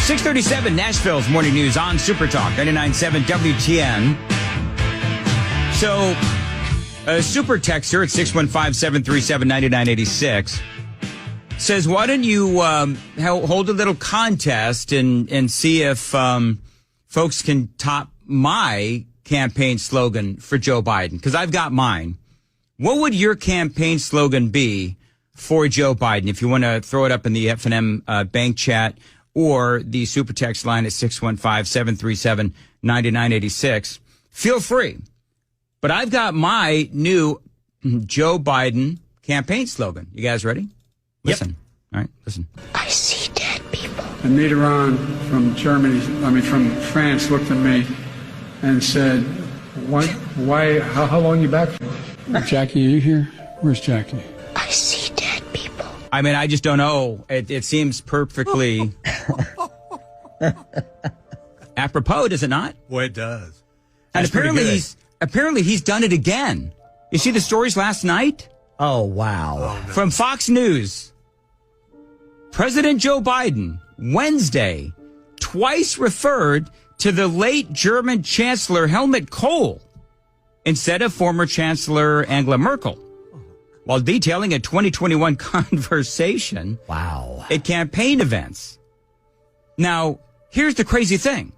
637 Nashville's Morning News on Super Talk 99.7 WTN. So, a super texter at 615-737-9986 says, why don't you hold a little contest and see if folks can top my campaign slogan for Joe Biden? Because I've got mine. What would your campaign slogan be for Joe Biden? If you want to throw it up in the F&M bank chat or the super text line at 615-737-9986, feel free. But I've got my new Joe Biden campaign slogan. You guys ready? Listen. Yep. All right, listen. I see dead people. And Mitterrand from France looked at me and said, why, how long you back for? Jackie, are you here? Where's Jackie? I see dead people. I mean, I just don't know. It seems perfectly apropos, does it not? Well, it does. And That's apparently he's done it again. You see the stories last night? Oh, wow. Oh, no. From Fox News. President Joe Biden, Wednesday, twice referred to the late German Chancellor Helmut Kohl instead of former Chancellor Angela Merkel, while detailing a 2021 conversation Wow. at campaign events. Now, here's the crazy thing.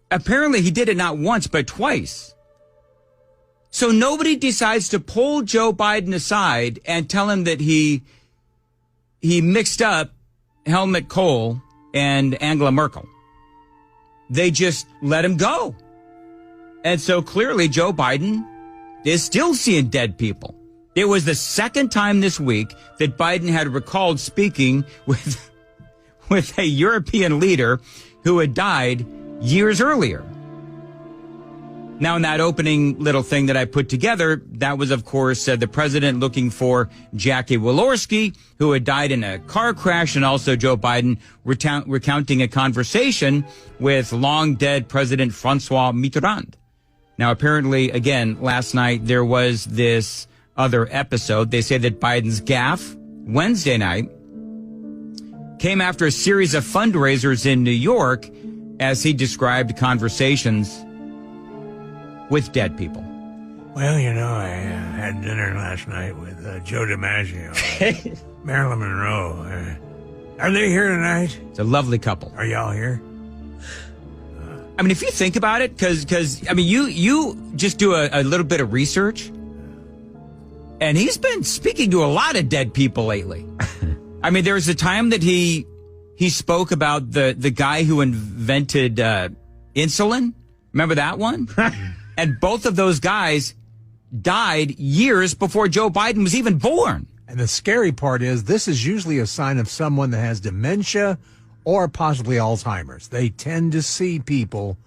Apparently, he did it not once, but twice. So nobody decides to pull Joe Biden aside and tell him that he mixed up Helmut Kohl and Angela Merkel. They just let him go. And so clearly Joe Biden is still seeing dead people. It was the second time this week that Biden had recalled speaking with a European leader who had died years earlier. Now, in that opening little thing that I put together, that was, of course, the president looking for Jackie Walorski, who had died in a car crash, and also Joe Biden recounting a conversation with long-dead President Francois Mitterrand. Now, apparently, again, last night, there was this other episode. They say that Biden's gaffe Wednesday night came after a series of fundraisers in New York as he described conversations with dead people. Well, you know, I had dinner last night with Joe DiMaggio, Marilyn Monroe. Are they here tonight? It's a lovely couple. Are y'all here? I mean, if you think about it, because I mean, you just do a little bit of research, and he's been speaking to a lot of dead people lately. I mean, there was a time that he spoke about the guy who invented insulin. Remember that one? And both of those guys died years before Joe Biden was even born. And the scary part is this is usually a sign of someone that has dementia or possibly Alzheimer's. They tend to see people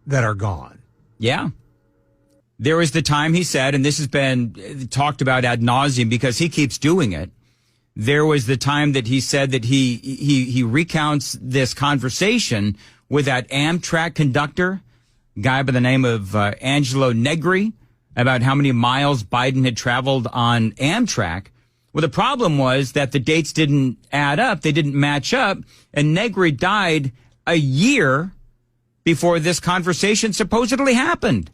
that are gone. Yeah. There was the time he said, and this has been talked about ad nauseum because he keeps doing it. There was the time that he said that he recounts this conversation with that Amtrak conductor, guy by the name of Angelo Negri, about how many miles Biden had traveled on Amtrak. Well, the problem was that the dates didn't add up. They didn't match up. And Negri died a year before this conversation supposedly happened.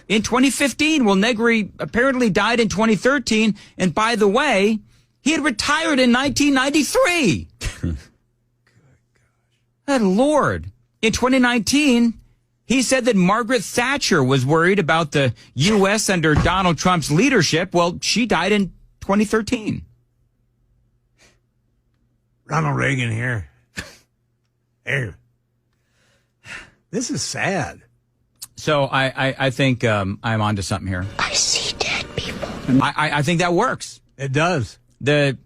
In 2015, well, Negri apparently died in 2013. And by the way, he had retired in 1993. Good Lord. In 2019, he said that Margaret Thatcher was worried about the U.S. under Donald Trump's leadership. Well, she died in 2013. Ronald Reagan here. Hey. This is sad. So I think I'm onto something here. I see dead people. I think that works. It does. The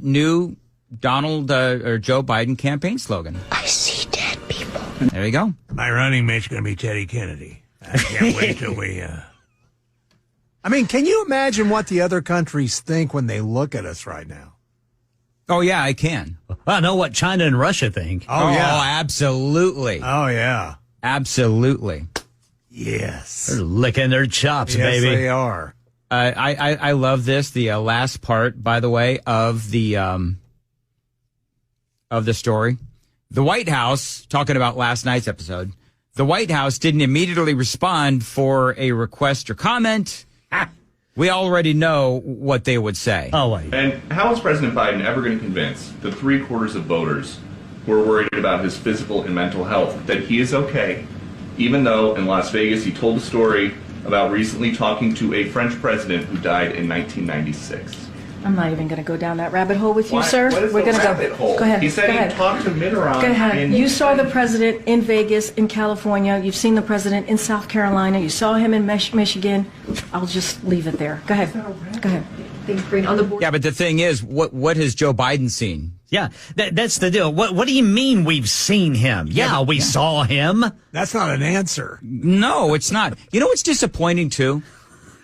new Donald or Joe Biden campaign slogan. I see dead people. There you go. My running mate's going to be Teddy Kennedy. I can't wait till we... I mean, can you imagine what the other countries think when they look at us right now? Oh, yeah, I can. I know what China and Russia think. Oh, yeah. Absolutely. Oh, yeah. Absolutely. Yes. They're licking their chops, Yes, baby. they are. I love this. The last part, by the way, of the story. The White House, talking about last night's episode, the White House didn't immediately respond for a request or comment. We already know what they would say. Oh, wait. And how is President Biden ever going to convince the 3/4 of voters who are worried about his physical and mental health that he is okay, even though in Las Vegas he told a story about recently talking to a French president who died in 1996? I'm not even going to go down that rabbit hole with you, Why- sir. What is We're the going rabbit to hole? Go ahead. He said go he ahead. talked to Mitterrand. Go ahead. in- You saw the president in Vegas, in California. You've seen the president in South Carolina. You saw him in Michigan. I'll just leave it there. Go ahead. Go ahead. Thanks, Breen. On the board. Yeah, but the thing is, what has Joe Biden seen? Yeah, that's the deal. What do you mean we've seen him? Yeah, we saw him. That's not an answer. No, it's not. You know what's disappointing, too?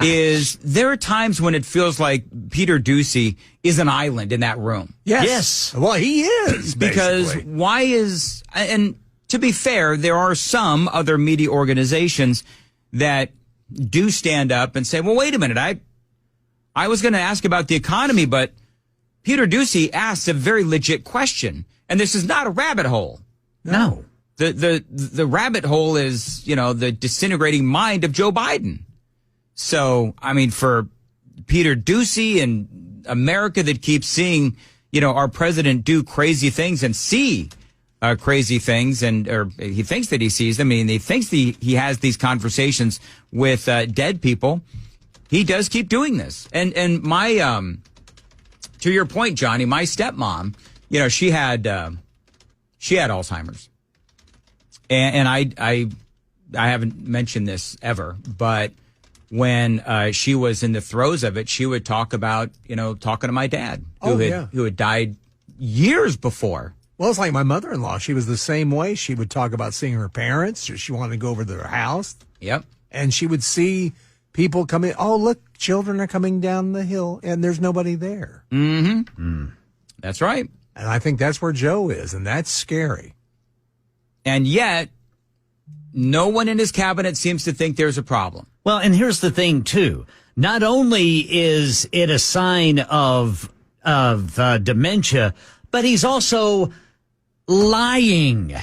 Is there are times when it feels like Peter Doocy is an island in that room. Yes. Well, he is. Because basically. why is, and to be fair, there are some other media organizations that do stand up and say, well, wait a minute, I was going to ask about the economy, but Peter Doocy asked a very legit question. And this is not a rabbit hole. No. The rabbit hole is, the disintegrating mind of Joe Biden. So, I mean, for Peter Doocy and America that keeps seeing, our president do crazy things and see crazy things, or he thinks that he sees them. I mean, he thinks he has these conversations with dead people. He does keep doing this. And my, to your point, Johnny, my stepmom, she had Alzheimer's, and I haven't mentioned this ever, but when she was in the throes of it, she would talk about, talking to my dad, who had died years before. Well, it's like my mother-in-law. She was the same way. She would talk about seeing her parents. Or she wanted to go over to their house. Yep. And she would see people coming. Oh, look, children are coming down the hill, and there's nobody there. Mm-hmm. That's right. And I think that's where Joe is, and that's scary. And yet, no one in his cabinet seems to think there's a problem. Well, and here's the thing, too. Not only is it a sign of dementia, but he's also lying.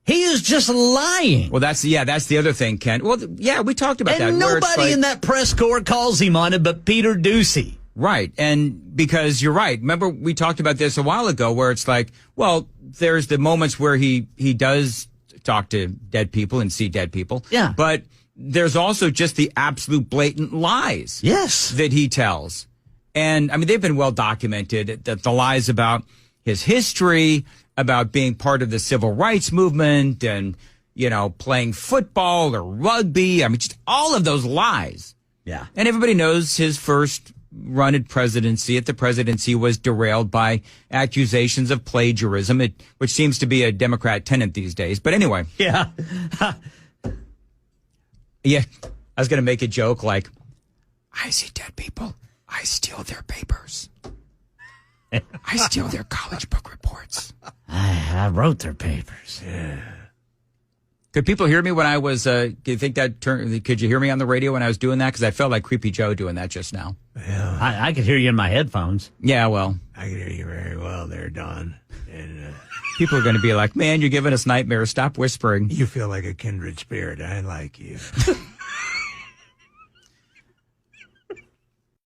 He is just lying. Well, that's the other thing, Ken. Well, yeah, we talked about that. And where it's nobody like, in that press corps calls him on it but Peter Doocy. Right. And because you're right. Remember, we talked about this a while ago where it's like, well, there's the moments where he does talk to dead people and see dead people. Yeah. But there's also just the absolute blatant lies. Yes. That he tells. And I mean, they've been well documented, that the lies about his history, about being part of the civil rights movement and, playing football or rugby. I mean, just all of those lies. Yeah. And everybody knows his first run at the presidency was derailed by accusations of plagiarism, which seems to be a Democrat tenet these days. But anyway. Yeah. Yeah. I was going to make a joke like, I see dead people. I steal their papers. I steal their college book reports. I wrote their papers. Yeah. Could people hear me when I was, do you think could you hear me on the radio when I was doing that? Because I felt like Creepy Joe doing that just now. Yeah. I could hear you in my headphones. Yeah, well. I can hear you very well there, Don. And people are going to be like, man, you're giving us nightmares. Stop whispering. you feel like a kindred spirit. I like you.